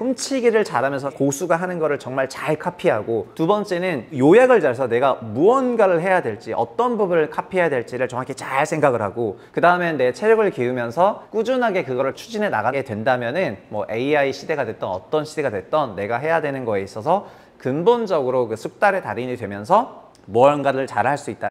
훔치기를 잘하면서 고수가 하는 거를 정말 잘 카피하고, 두 번째는 요약을 잘해서 내가 무언가를 해야 될지, 어떤 부분을 카피해야 될지를 정확히 잘 생각을 하고, 그 다음에 내 체력을 기울이면서 꾸준하게 그거를 추진해 나가게 된다면은 뭐 AI 시대가 됐던 어떤 시대가 됐던 내가 해야 되는 거에 있어서 근본적으로 그 숙달의 달인이 되면서 무언가를 잘 할 수 있다.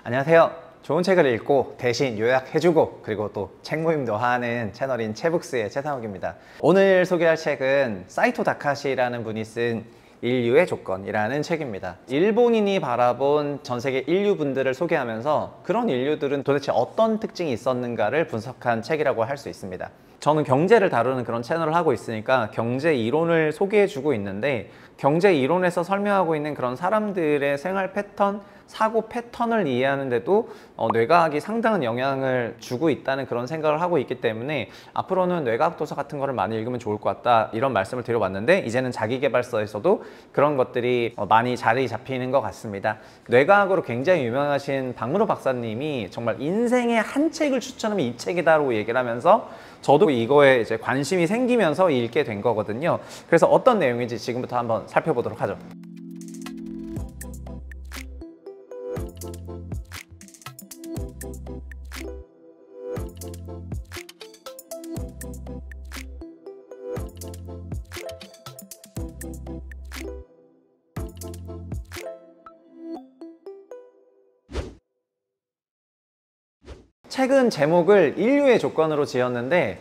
안녕하세요. 좋은 책을 읽고 대신 요약해주고 그리고 또 책 모임도 하는 채널인 채북스의 최상욱입니다. 오늘 소개할 책은 사이토 다카시라는 분이 쓴 인류의 조건이라는 책입니다. 일본인이 바라본 전 세계 인류분들을 소개하면서 그런 인류들은 도대체 어떤 특징이 있었는가를 분석한 책이라고 할 수 있습니다. 저는 경제를 다루는 그런 채널을 하고 있으니까 경제 이론을 소개해주고 있는데, 경제 이론에서 설명하고 있는 그런 사람들의 생활 패턴, 사고 패턴을 이해하는데도 뇌과학이 상당한 영향을 주고 있다는 그런 생각을 하고 있기 때문에 앞으로는 뇌과학 도서 같은 거를 많이 읽으면 좋을 것 같다, 이런 말씀을 드려봤는데, 이제는 자기계발서에서도 그런 것들이 많이 자리 잡히는 것 같습니다. 뇌과학으로 굉장히 유명하신 박문호 박사님이 정말 인생의 한 책을 추천하면 이 책이다라고 얘기를 하면서 저도 이거에 이제 관심이 생기면서 읽게 된 거거든요. 그래서 어떤 내용인지 지금부터 한번 살펴보도록 하죠. 책은 제목을 인류의 조건으로 지었는데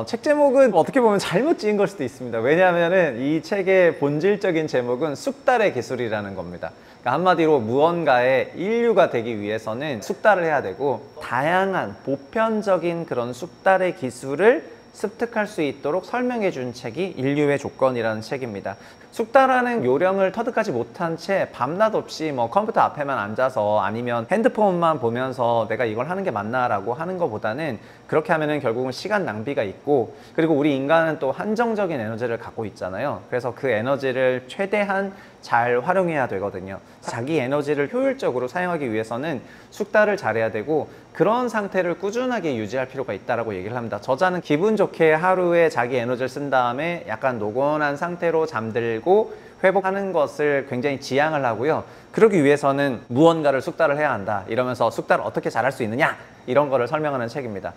책 제목은 어떻게 보면 잘못 지은 걸 수도 있습니다. 왜냐하면 이 책의 본질적인 제목은 숙달의 기술이라는 겁니다. 그러니까 한마디로 무언가의 인류가 되기 위해서는 숙달을 해야 되고, 다양한 보편적인 그런 숙달의 기술을 습득할 수 있도록 설명해 준 책이 인류의 조건이라는 책입니다. 숙달하는 요령을 터득하지 못한 채 밤낮 없이 뭐 컴퓨터 앞에만 앉아서 아니면 핸드폰만 보면서 내가 이걸 하는 게 맞나 라고 하는 것보다는, 그렇게 하면은 결국은 시간 낭비가 있고, 그리고 우리 인간은 또 한정적인 에너지를 갖고 있잖아요. 그래서 그 에너지를 최대한 잘 활용해야 되거든요. 자기 에너지를 효율적으로 사용하기 위해서는 숙달을 잘해야 되고, 그런 상태를 꾸준하게 유지할 필요가 있다고 얘기를 합니다. 저자는 기분 좋게 하루에 자기 에너지를 쓴 다음에 약간 노곤한 상태로 잠들고 회복하는 것을 굉장히 지향을 하고요. 그러기 위해서는 무언가를 숙달을 해야 한다, 이러면서 숙달을 어떻게 잘할 수 있느냐, 이런 거를 설명하는 책입니다.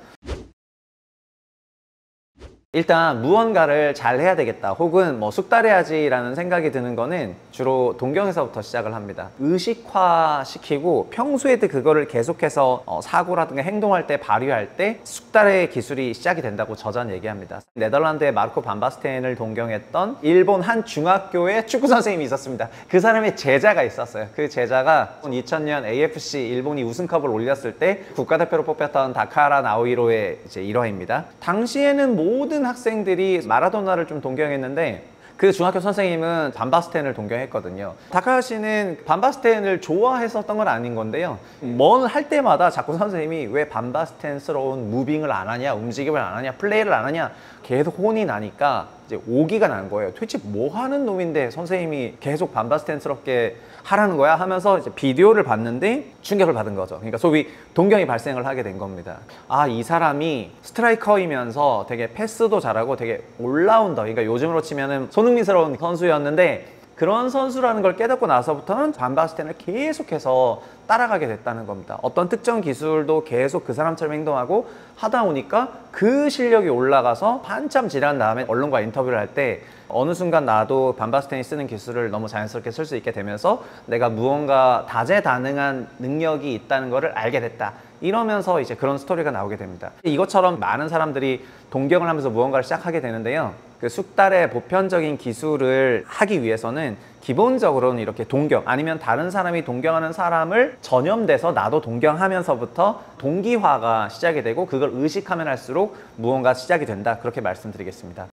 일단 무언가를 잘 해야 되겠다, 혹은 뭐 숙달해야지 라는 생각이 드는 거는 주로 동경에서부터 시작을 합니다. 의식화 시키고 평소에도 그거를 계속해서 사고라든가 행동할 때 발휘할 때 숙달의 기술이 시작이 된다고 저자는 얘기합니다. 네덜란드의 마르코 반 바스텐을 동경했던 일본 한 중학교의 축구 선생님이 있었습니다. 그 사람의 제자가 있었어요. 그 제자가 2000년 AFC 일본이 우승컵을 올렸을 때 국가대표로 뽑혔던 다카라 나오히로의 이제 일화입니다. 당시에는 모든 학생들이 마라도나를 좀 동경했는데, 그 중학교 선생님은 반 바스텐을 동경했거든요. 다카시는 반 바스텐을 좋아했었던 건 아닌 건데요, 뭘 할 때마다 자꾸 선생님이 왜 반 바스텐스러운 무빙을 안 하냐, 움직임을 안 하냐, 플레이를 안 하냐 계속 혼이 나니까 이제 오기가 난 거예요. 도대체 뭐 하는 놈인데 선생님이 계속 반 바스텐스럽게 하라는 거야 하면서 이제 비디오를 봤는데 충격을 받은 거죠. 그러니까 소위 동경이 발생을 하게 된 겁니다. 아, 이 사람이 스트라이커이면서 되게 패스도 잘하고 되게 올라운더, 그러니까 요즘으로 치면은 손흥민스러운 선수였는데, 그런 선수라는 걸 깨닫고 나서부터는 반 바스텐을 계속해서 따라가게 됐다는 겁니다. 어떤 특정 기술도 계속 그 사람처럼 행동하고 하다 보니까 그 실력이 올라가서 한참 지난 다음에 언론과 인터뷰를 할 때 어느 순간 나도 반 바스텐이 쓰는 기술을 너무 자연스럽게 쓸 수 있게 되면서 내가 무언가 다재다능한 능력이 있다는 것을 알게 됐다, 이러면서 이제 그런 스토리가 나오게 됩니다. 이것처럼 많은 사람들이 동경을 하면서 무언가를 시작하게 되는데요, 그 숙달의 보편적인 기술을 하기 위해서는 기본적으로는 이렇게 동경, 아니면 다른 사람이 동경하는 사람을 전염돼서 나도 동경하면서부터 동기화가 시작이 되고, 그걸 의식하면 할수록 무언가 시작이 된다, 그렇게 말씀드리겠습니다.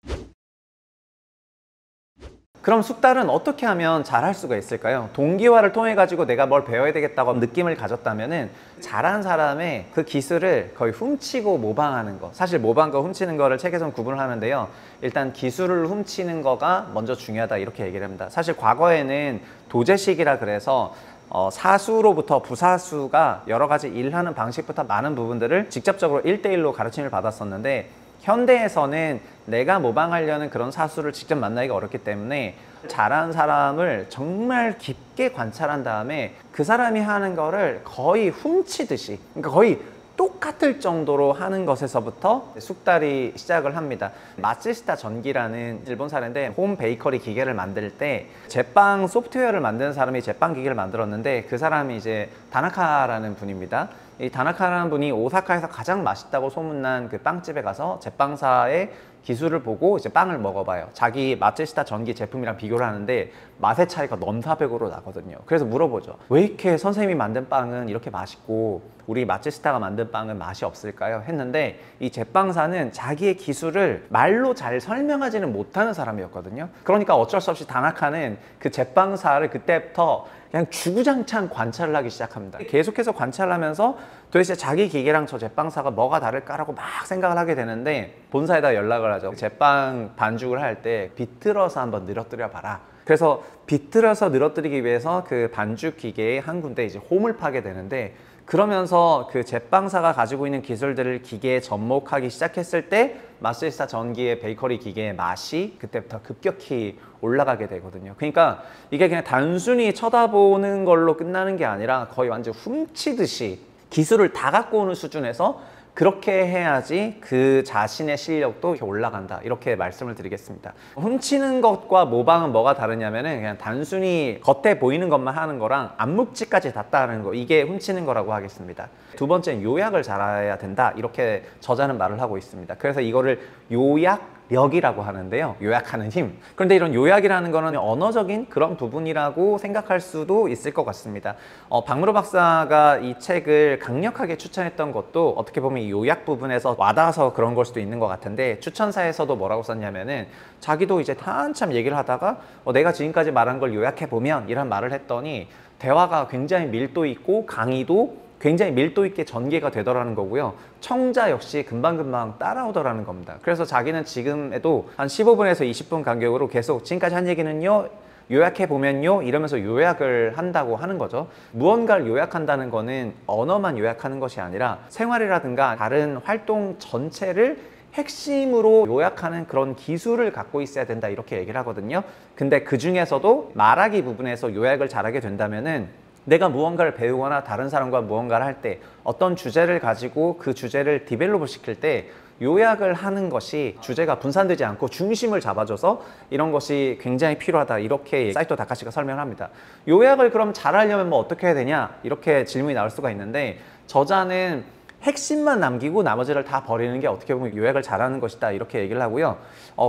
그럼 숙달은 어떻게 하면 잘할 수가 있을까요? 동기화를 통해 가지고 내가 뭘 배워야 되겠다고 느낌을 가졌다면은, 잘한 사람의 그 기술을 거의 훔치고 모방하는 거, 사실 모방과 훔치는 거를 책에서는 구분을 하는데요, 일단 기술을 훔치는 거가 먼저 중요하다, 이렇게 얘기를 합니다. 사실 과거에는 도제식이라 그래서 사수로부터 부사수가 여러 가지 일하는 방식부터 많은 부분들을 직접적으로 1대1로 가르침을 받았었는데, 현대에서는 내가 모방하려는 그런 사수를 직접 만나기가 어렵기 때문에 잘하는 사람을 정말 깊게 관찰한 다음에 그 사람이 하는 거를 거의 훔치듯이, 그러니까 거의 똑같을 정도로 하는 것에서부터 숙달이 시작을 합니다. 마츠시타 전기라는 일본 사례인데, 홈 베이커리 기계를 만들 때 제빵 소프트웨어를 만드는 사람이 제빵 기계를 만들었는데, 그 사람이 이제 다나카라는 분입니다. 이 다나카라는 분이 오사카에서 가장 맛있다고 소문난 그 빵집에 가서 제빵사의 기술을 보고 이제 빵을 먹어봐요. 자기 마츠시타 전기 제품이랑 비교를 하는데 맛의 차이가 넘사벽으로 나거든요. 그래서 물어보죠. 왜 이렇게 선생님이 만든 빵은 이렇게 맛있고 우리 마츠시타가 만든 빵은 맛이 없을까요? 했는데, 이 제빵사는 자기의 기술을 말로 잘 설명하지는 못하는 사람이었거든요. 그러니까 어쩔 수 없이 다나카는 그 제빵사를 그때부터 그냥 주구장창 관찰을 하기 시작합니다. 계속해서 관찰을 하면서 도대체 자기 기계랑 저 제빵사가 뭐가 다를까라고 막 생각을 하게 되는데, 본사에다 연락을 하죠. 제빵 반죽을 할 때 비틀어서 한번 늘어뜨려 봐라. 그래서 비틀어서 늘어뜨리기 위해서 그 반죽 기계에 한 군데 이제 홈을 파게 되는데, 그러면서 그 제빵사가 가지고 있는 기술들을 기계에 접목하기 시작했을 때 마츠시타 전기의 베이커리 기계의 맛이 그때부터 급격히 올라가게 되거든요. 그러니까 이게 그냥 단순히 쳐다보는 걸로 끝나는 게 아니라 거의 완전 훔치듯이 기술을 다 갖고 오는 수준에서 그렇게 해야지 그 자신의 실력도 이렇게 올라간다, 이렇게 말씀을 드리겠습니다. 훔치는 것과 모방은 뭐가 다르냐면은 그냥 단순히 겉에 보이는 것만 하는 거랑 암묵지까지 다 따르는 거, 이게 훔치는 거라고 하겠습니다. 두 번째는 요약을 잘해야 된다, 이렇게 저자는 말을 하고 있습니다. 그래서 이거를 요약력이라고 하는데요. 요약하는 힘. 그런데 이런 요약이라는 거는 언어적인 그런 부분이라고 생각할 수도 있을 것 같습니다. 박무로 박사가 이 책을 강력하게 추천했던 것도 어떻게 보면 이 요약 부분에서 와닿아서 그런 걸 수도 있는 것 같은데, 추천사에서도 뭐라고 썼냐면은 자기도 이제 한참 얘기를 하다가 내가 지금까지 말한 걸 요약해보면 이런 말을 했더니 대화가 굉장히 밀도 있고 강의도 굉장히 밀도 있게 전개가 되더라는 거고요. 청자 역시 금방금방 따라오더라는 겁니다. 그래서 자기는 지금에도 한 15분에서 20분 간격으로 계속 지금까지 한 얘기는요, 요약해보면요, 이러면서 요약을 한다고 하는 거죠. 무언가를 요약한다는 거는 언어만 요약하는 것이 아니라 생활이라든가 다른 활동 전체를 핵심으로 요약하는 그런 기술을 갖고 있어야 된다, 이렇게 얘기를 하거든요. 근데 그 중에서도 말하기 부분에서 요약을 잘하게 된다면은 내가 무언가를 배우거나 다른 사람과 무언가를 할 때 어떤 주제를 가지고 그 주제를 디벨롭을 시킬 때 요약을 하는 것이 주제가 분산되지 않고 중심을 잡아줘서 이런 것이 굉장히 필요하다, 이렇게 사이토 다카시가 설명을 합니다. 요약을 그럼 잘하려면 뭐 어떻게 해야 되냐, 이렇게 질문이 나올 수가 있는데, 저자는 핵심만 남기고 나머지를 다 버리는 게 어떻게 보면 요약을 잘하는 것이다, 이렇게 얘기를 하고요.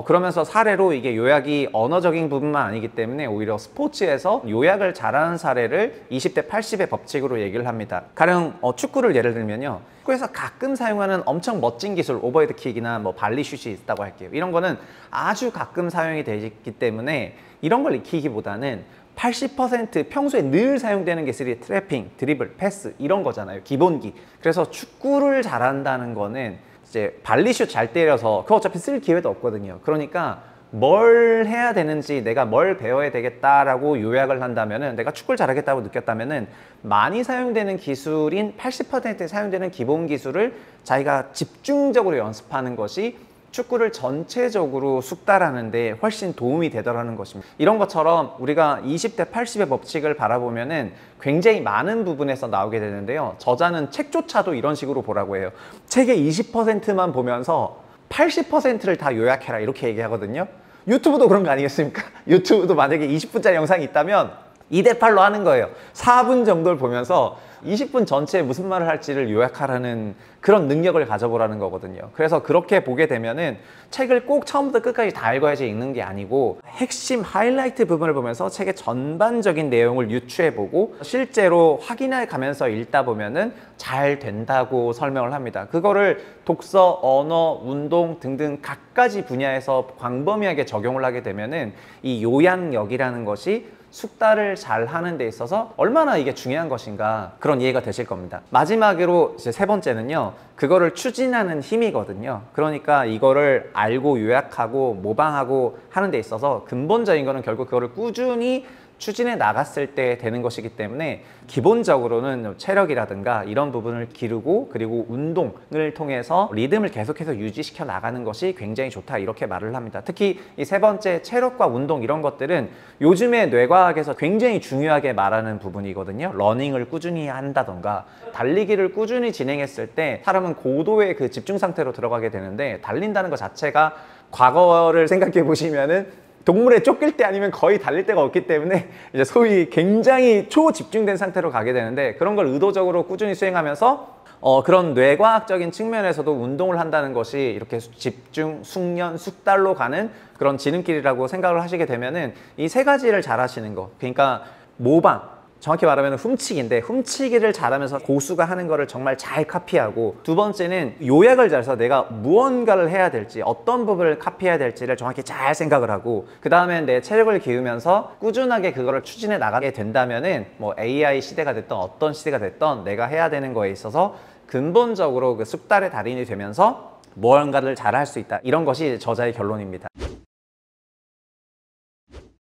그러면서 사례로 이게 요약이 언어적인 부분만 아니기 때문에 오히려 스포츠에서 요약을 잘하는 사례를 20대 80의 법칙으로 얘기를 합니다. 가령 축구를 예를 들면요, 축구에서 가끔 사용하는 엄청 멋진 기술, 오버헤드 킥이나 뭐 발리슛이 있다고 할게요. 이런 거는 아주 가끔 사용이 되기 때문에 이런 걸 익히기보다는 80% 평소에 늘 사용되는 기술이 트래핑, 드리블, 패스, 이런 거잖아요. 기본기. 그래서 축구를 잘한다는 거는 이제 발리슛 잘 때려서 그거 어차피 쓸 기회도 없거든요. 그러니까 뭘 해야 되는지, 내가 뭘 배워야 되겠다라고 요약을 한다면은, 내가 축구를 잘하겠다고 느꼈다면은 많이 사용되는 기술인 80% 사용되는 기본 기술을 자기가 집중적으로 연습하는 것이 축구를 전체적으로 숙달하는 데 훨씬 도움이 되더라는 것입니다. 이런 것처럼 우리가 20대 80의 법칙을 바라보면은 굉장히 많은 부분에서 나오게 되는데요. 저자는 책조차도 이런 식으로 보라고 해요. 책의 20%만 보면서 80%를 다 요약해라, 이렇게 얘기하거든요. 유튜브도 그런 거 아니겠습니까? 유튜브도 만약에 20분짜리 영상이 있다면 2대8로 하는 거예요. 4분 정도를 보면서 20분 전체에 무슨 말을 할지를 요약하라는 그런 능력을 가져보라는 거거든요. 그래서 그렇게 보게 되면은 책을 꼭 처음부터 끝까지 다 읽어야지 읽는 게 아니고, 핵심 하이라이트 부분을 보면서 책의 전반적인 내용을 유추해보고 실제로 확인해 가면서 읽다 보면은 잘 된다고 설명을 합니다. 그거를 독서, 언어, 운동 등등 각가지 분야에서 광범위하게 적용을 하게 되면은 이 요약력이라는 것이 숙달을 잘 하는 데 있어서 얼마나 이게 중요한 것인가, 그런 이해가 되실 겁니다. 마지막으로 이제 세 번째는요, 그거를 추진하는 힘이거든요. 그러니까 이거를 알고 요약하고 모방하고 하는 데 있어서 근본적인 거는 결국 그거를 꾸준히 추진해 나갔을 때 되는 것이기 때문에 기본적으로는 체력이라든가 이런 부분을 기르고 그리고 운동을 통해서 리듬을 계속해서 유지시켜 나가는 것이 굉장히 좋다 이렇게 말을 합니다. 특히 이 세 번째 체력과 운동 이런 것들은 요즘에 뇌과학에서 굉장히 중요하게 말하는 부분이거든요. 러닝을 꾸준히 한다던가 달리기를 꾸준히 진행했을 때 사람은 고도의 그 집중 상태로 들어가게 되는데 달린다는 것 자체가 과거를 생각해 보시면은 동물에 쫓길 때 아니면 거의 달릴 데가 없기 때문에 이제 소위 굉장히 초집중된 상태로 가게 되는데 그런 걸 의도적으로 꾸준히 수행하면서 그런 뇌과학적인 측면에서도 운동을 한다는 것이 이렇게 집중, 숙련, 숙달로 가는 그런 지름길이라고 생각을 하시게 되면은 이 세 가지를 잘 하시는 거, 그러니까 모방, 정확히 말하면 훔치기인데 훔치기를 잘하면서 고수가 하는 거를 정말 잘 카피하고, 두 번째는 요약을 잘해서 내가 무언가를 해야 될지 어떤 부분을 카피해야 될지를 정확히 잘 생각을 하고, 그 다음에 내 체력을 기우면서 꾸준하게 그거를 추진해 나가게 된다면은 뭐 AI 시대가 됐던 어떤 시대가 됐던 내가 해야 되는 거에 있어서 근본적으로 그 숙달의 달인이 되면서 무언가를 잘 할 수 있다, 이런 것이 저자의 결론입니다.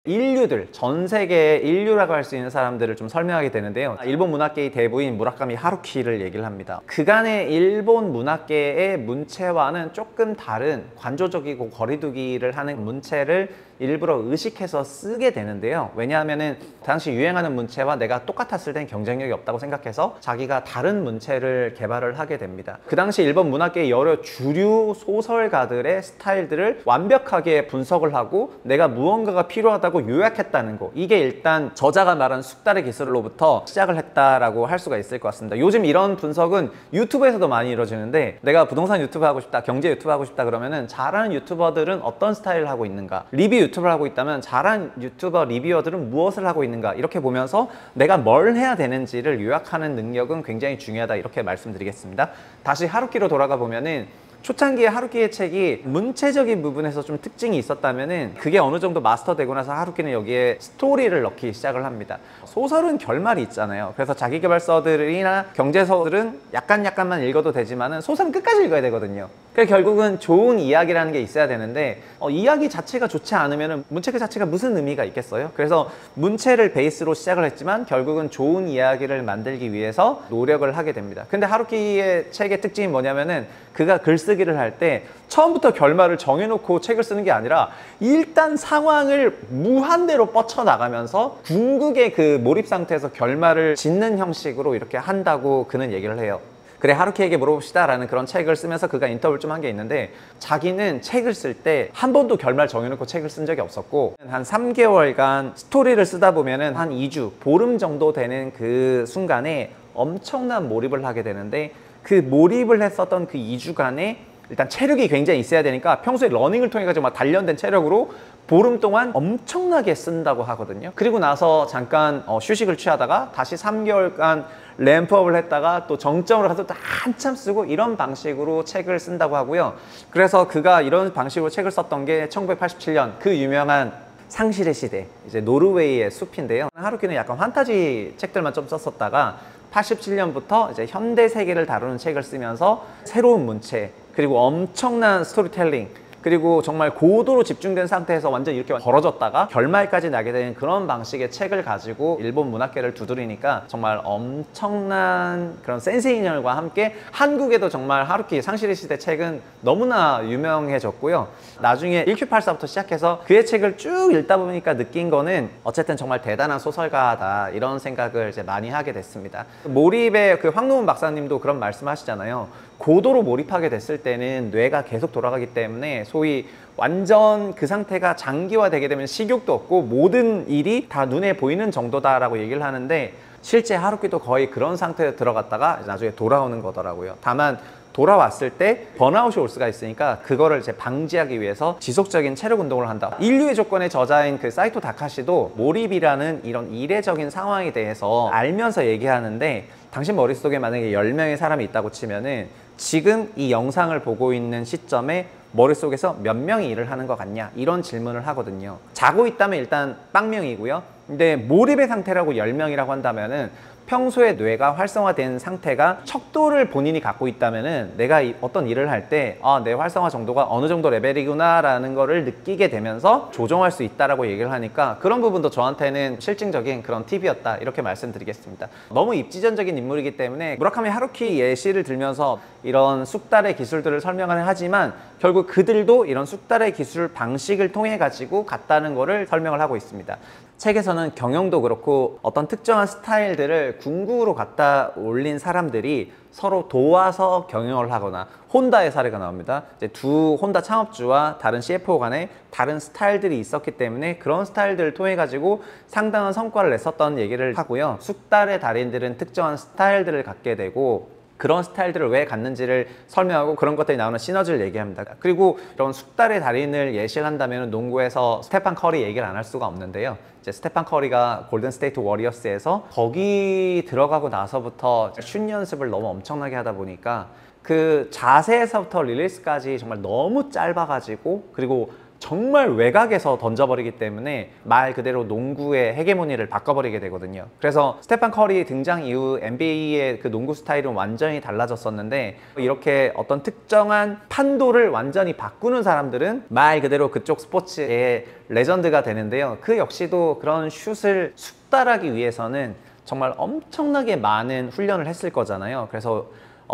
인류들, 전 세계의 인류라고 할 수 있는 사람들을 좀 설명하게 되는데요. 일본 문학계의 대부인 무라카미 하루키를 얘기를 합니다. 그간의 일본 문학계의 문체와는 조금 다른 관조적이고 거리두기를 하는 문체를 일부러 의식해서 쓰게 되는데요. 왜냐하면은 당시 유행하는 문체와 내가 똑같았을 땐 경쟁력이 없다고 생각해서 자기가 다른 문체를 개발을 하게 됩니다. 그 당시 일본 문학계의 여러 주류 소설가들의 스타일들을 완벽하게 분석을 하고 내가 무언가가 필요하다고 요약했다는 거, 이게 일단 저자가 말한 숙달의 기술로부터 시작을 했다라고 할 수가 있을 것 같습니다. 요즘 이런 분석은 유튜브에서도 많이 이루어지는데, 내가 부동산 유튜브 하고 싶다, 경제 유튜브 하고 싶다 그러면은 잘하는 유튜버들은 어떤 스타일을 하고 있는가, 리뷰 유튜브를 하고 있다면 잘한 유튜버 리뷰어들은 무엇을 하고 있는가, 이렇게 보면서 내가 뭘 해야 되는지를 요약하는 능력은 굉장히 중요하다, 이렇게 말씀드리겠습니다. 다시 하루키로 돌아가 보면은 초창기에 하루키의 책이 문체적인 부분에서 좀 특징이 있었다면은 그게 어느 정도 마스터되고 나서 하루키는 여기에 스토리를 넣기 시작을 합니다. 소설은 결말이 있잖아요. 그래서 자기계발서들이나 경제서들은 약간만 읽어도 되지만은 소설은 끝까지 읽어야 되거든요. 그래서 결국은 좋은 이야기라는 게 있어야 되는데 이야기 자체가 좋지 않으면은 문체 그 자체가 무슨 의미가 있겠어요? 그래서 문체를 베이스로 시작을 했지만 결국은 좋은 이야기를 만들기 위해서 노력을 하게 됩니다. 근데 하루키의 책의 특징이 뭐냐면은 그가 글쓰기를 할 때 처음부터 결말을 정해놓고 책을 쓰는 게 아니라 일단 상황을 무한대로 뻗쳐나가면서 궁극의 그 몰입 상태에서 결말을 짓는 형식으로 이렇게 한다고 그는 얘기를 해요. 그래, 하루키에게 물어봅시다 라는 그런 책을 쓰면서 그가 인터뷰를 좀 한 게 있는데, 자기는 책을 쓸 때 한 번도 결말 정해놓고 책을 쓴 적이 없었고, 한 3개월간 스토리를 쓰다 보면은 한 2주, 보름 정도 되는 그 순간에 엄청난 몰입을 하게 되는데, 그 몰입을 했었던 그 2주간에 일단 체력이 굉장히 있어야 되니까 평소에 러닝을 통해 가지고 막 단련된 체력으로 보름 동안 엄청나게 쓴다고 하거든요. 그리고 나서 잠깐 휴식을 취하다가 다시 3개월간 램프업을 했다가 또 정점으로 가서 또 한참 쓰고, 이런 방식으로 책을 쓴다고 하고요. 그래서 그가 이런 방식으로 책을 썼던 게 1987년 그 유명한 상실의 시대, 이제 노르웨이의 숲인데요. 하루키는 약간 판타지 책들만 좀 썼었다가 87년부터 이제 현대 세계를 다루는 책을 쓰면서 새로운 문체, 그리고 엄청난 스토리텔링, 그리고 정말 고도로 집중된 상태에서 완전 이렇게 벌어졌다가 결말까지 나게 되는 그런 방식의 책을 가지고 일본 문학계를 두드리니까 정말 엄청난 그런 센세이션과 함께 한국에도 정말 하루키 상실의 시대 책은 너무나 유명해졌고요. 나중에 1Q84부터 시작해서 그의 책을 쭉 읽다 보니까 느낀 거는 어쨌든 정말 대단한 소설가다, 이런 생각을 이제 많이 하게 됐습니다. 몰입의 그 황노은 박사님도 그런 말씀하시잖아요. 고도로 몰입하게 됐을 때는 뇌가 계속 돌아가기 때문에 소위 완전 그 상태가 장기화되게 되면 식욕도 없고 모든 일이 다 눈에 보이는 정도다라고 얘기를 하는데, 실제 하루키도 거의 그런 상태에 들어갔다가 나중에 돌아오는 거더라고요. 다만 돌아왔을 때 번아웃이 올 수가 있으니까 그거를 이제 방지하기 위해서 지속적인 체력 운동을 한다. 인류의 조건의 저자인 그 사이토 다카시도 몰입이라는 이런 이례적인 상황에 대해서 알면서 얘기하는데, 당신 머릿속에 만약에 10명의 사람이 있다고 치면은 지금 이 영상을 보고 있는 시점에 머릿속에서 몇 명이 일을 하는 것 같냐, 이런 질문을 하거든요. 자고 있다면 일단 빵명이고요. 근데 몰입의 상태라고 10명이라고 한다면은 평소에 뇌가 활성화된 상태가 척도를 본인이 갖고 있다면은 내가 어떤 일을 할 때 내 활성화 정도가 어느 정도 레벨이구나 라는 거를 느끼게 되면서 조정할 수 있다라고 얘기를 하니까 그런 부분도 저한테는 실증적인 그런 팁이었다 이렇게 말씀드리겠습니다. 너무 입지전적인 인물이기 때문에 무라카미 하루키 예시를 들면서 이런 쑥달의 기술들을 설명을 하지만 결국 그들도 이런 쑥달의 기술 방식을 통해 가지고 갔다는 거를 설명을 하고 있습니다. 책에서는 경영도 그렇고 어떤 특정한 스타일들을 궁극으로 갖다 올린 사람들이 서로 도와서 경영을 하거나 혼다의 사례가 나옵니다. 이제 두 혼다 창업주와 다른 CFO 간에 다른 스타일들이 있었기 때문에 그런 스타일들을 통해 가지고 상당한 성과를 냈었던 얘기를 하고요. 쑥달의 달인들은 특정한 스타일들을 갖게 되고 그런 스타일들을 왜 갖는지를 설명하고 그런 것들이 나오는 시너지를 얘기합니다. 그리고 이런 숙달의 달인을 예시를 한다면 농구에서 스테판 커리 얘기를 안 할 수가 없는데요. 이제 스테판 커리가 골든 스테이트 워리어스에서 거기 들어가고 나서부터 슛 연습을 너무 엄청나게 하다 보니까 그 자세에서부터 릴리스까지 정말 너무 짧아가지고 그리고 정말 외곽에서 던져버리기 때문에 말 그대로 농구의 헤게모니를 바꿔버리게 되거든요. 그래서 스테판 커리 등장 이후 NBA의 그 농구 스타일은 완전히 달라졌었는데 이렇게 어떤 특정한 판도를 완전히 바꾸는 사람들은 말 그대로 그쪽 스포츠의 레전드가 되는데요. 그 역시도 그런 슛을 숙달하기 위해서는 정말 엄청나게 많은 훈련을 했을 거잖아요. 그래서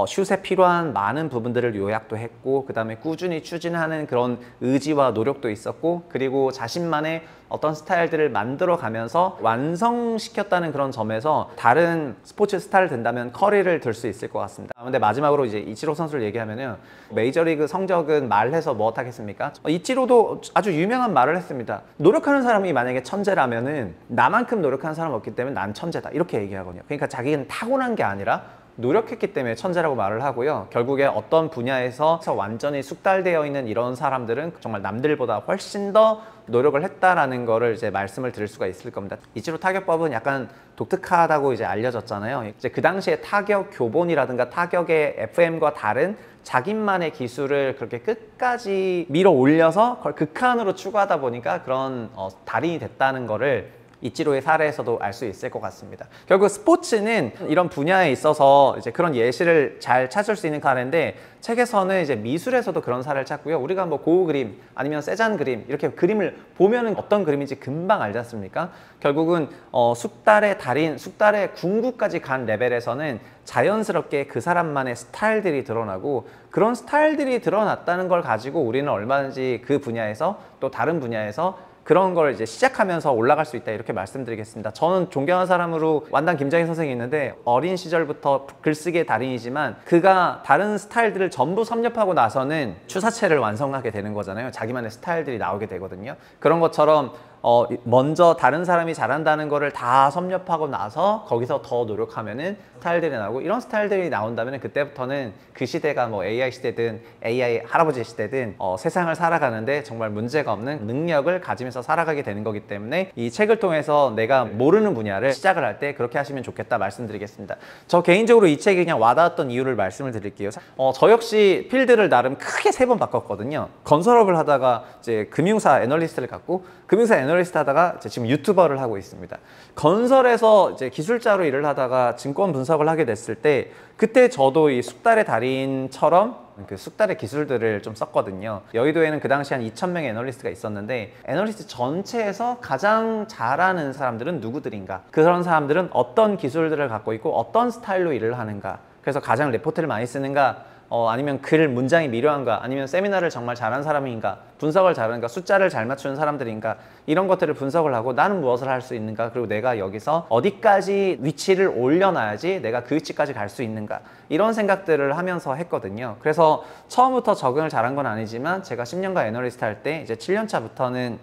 슛에 필요한 많은 부분들을 요약도 했고 그 다음에 꾸준히 추진하는 그런 의지와 노력도 있었고 그리고 자신만의 어떤 스타일들을 만들어 가면서 완성시켰다는 그런 점에서 다른 스포츠 스타를 든다면 커리를 들 수 있을 것 같습니다. 근데 마지막으로 이제 이치로 선수를 얘기하면은 메이저리그 성적은 말해서 뭐 하겠습니까? 이치로도 아주 유명한 말을 했습니다. 노력하는 사람이 만약에 천재라면은 나만큼 노력하는 사람 없기 때문에 난 천재다 이렇게 얘기하거든요. 그러니까 자기는 타고난 게 아니라 노력했기 때문에 천재라고 말을 하고요. 결국에 어떤 분야에서 완전히 숙달되어 있는 이런 사람들은 정말 남들보다 훨씬 더 노력을 했다라는 거를 이제 말씀을 드릴 수가 있을 겁니다. 이치로 타격법은 약간 독특하다고 이제 알려졌잖아요. 이제 그 당시에 타격 교본이라든가 타격의 FM과 다른 자기만의 기술을 그렇게 끝까지 밀어 올려서 그걸 극한으로 추구하다 보니까 그런 달인이 됐다는 거를 이치로의 사례에서도 알 수 있을 것 같습니다. 결국 스포츠는 이런 분야에 있어서 이제 그런 예시를 잘 찾을 수 있는 사례인데 책에서는 이제 미술에서도 그런 사례를 찾고요. 우리가 뭐 고우 그림 아니면 세잔 그림 이렇게 그림을 보면은 어떤 그림인지 금방 알지 않습니까? 결국은 숙달의 달인, 숙달의 궁극까지 간 레벨에서는 자연스럽게 그 사람만의 스타일들이 드러나고 그런 스타일들이 드러났다는 걸 가지고 우리는 얼마든지 그 분야에서 또 다른 분야에서 그런 걸 이제 시작하면서 올라갈 수 있다 이렇게 말씀드리겠습니다. 저는 존경하는 사람으로 완단 김정희 선생이 있는데 어린 시절부터 글쓰기의 달인이지만 그가 다른 스타일들을 전부 섭렵하고 나서는 추사체를 완성하게 되는 거잖아요. 자기만의 스타일들이 나오게 되거든요. 그런 것처럼 먼저 다른 사람이 잘한다는 거를 다 섭렵하고 나서 거기서 더 노력하면은 스타일들이 나오고 이런 스타일들이 나온다면 그때부터는 그 시대가 뭐 AI 시대든 AI 할아버지 시대든 세상을 살아가는데 정말 문제가 없는 능력을 가지면서 살아가게 되는 거기 때문에 이 책을 통해서 내가 모르는 분야를 시작을 할 때 그렇게 하시면 좋겠다 말씀드리겠습니다. 저 개인적으로 이 책이 그냥 와닿았던 이유를 말씀을 드릴게요. 저 역시 필드를 나름 크게 3번 바꿨거든요. 건설업을 하다가 이제 금융사 애널리스트를 갖고 금융사 애널리스트 하다가 지금 유튜버를 하고 있습니다. 건설에서 이제 기술자로 일을 하다가 증권 분석을 하게 됐을 때 그때 저도 이 숙달의 달인처럼 그 숙달의 기술들을 좀 썼거든요. 여의도에는 그 당시 한 2,000명의 애널리스트가 있었는데 애널리스트 전체에서 가장 잘하는 사람들은 누구들인가? 그런 사람들은 어떤 기술들을 갖고 있고 어떤 스타일로 일을 하는가? 그래서 가장 레포트를 많이 쓰는가? 아니면 글 문장이 미려한가? 아니면 세미나를 정말 잘하는 사람인가? 분석을 잘하는가? 숫자를 잘 맞추는 사람들인가? 이런 것들을 분석을 하고 나는 무엇을 할 수 있는가? 그리고 내가 여기서 어디까지 위치를 올려놔야지 내가 그 위치까지 갈 수 있는가? 이런 생각들을 하면서 했거든요. 그래서 처음부터 적응을 잘한 건 아니지만 제가 10년간 애널리스트 할 때 이제 7년 차부터는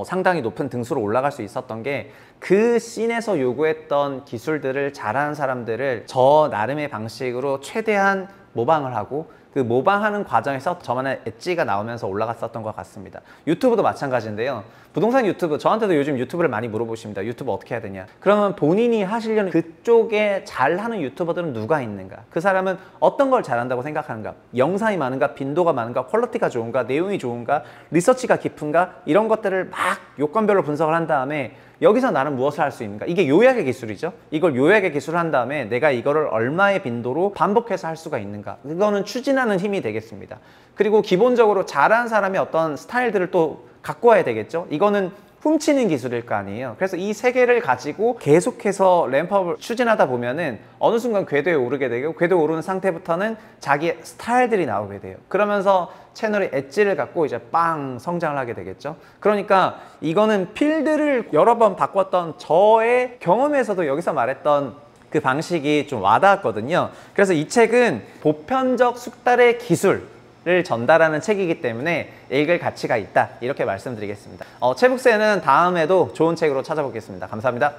상당히 높은 등수로 올라갈 수 있었던 게 그 씬에서 요구했던 기술들을 잘하는 사람들을 저 나름의 방식으로 최대한 모방을 하고 그 모방하는 과정에서 저만의 엣지가 나오면서 올라갔었던 것 같습니다. 유튜브도 마찬가지인데요. 부동산 유튜브, 저한테도 요즘 유튜브를 많이 물어보십니다. 유튜브 어떻게 해야 되냐? 그러면 본인이 하시려는 그쪽에 잘하는 유튜버들은 누가 있는가? 그 사람은 어떤 걸 잘한다고 생각하는가? 영상이 많은가? 빈도가 많은가? 퀄리티가 좋은가? 내용이 좋은가? 리서치가 깊은가? 이런 것들을 막 요건별로 분석을 한 다음에 여기서 나는 무엇을 할 수 있는가? 이게 요약의 기술이죠. 이걸 요약의 기술을 한 다음에 내가 이거를 얼마의 빈도로 반복해서 할 수가 있는가? 그거는 추진하는 힘이 되겠습니다. 그리고 기본적으로 잘하는 사람의 어떤 스타일들을 또 갖고 와야 되겠죠. 이거는 훔치는 기술일 거 아니에요. 그래서 이 세 개를 가지고 계속해서 램프업을 추진하다 보면은 어느 순간 궤도에 오르게 되고, 궤도에 오르는 상태부터는 자기 스타일들이 나오게 돼요. 그러면서 채널의 엣지를 갖고 이제 빵 성장을 하게 되겠죠. 그러니까 이거는 필드를 여러 번 바꿨던 저의 경험에서도 여기서 말했던 그 방식이 좀 와닿았거든요. 그래서 이 책은 보편적 숙달의 기술 를 전달하는 책이기 때문에 읽을 가치가 있다, 이렇게 말씀드리겠습니다. 채북새는 다음에도 좋은 책으로 찾아보겠습니다. 감사합니다.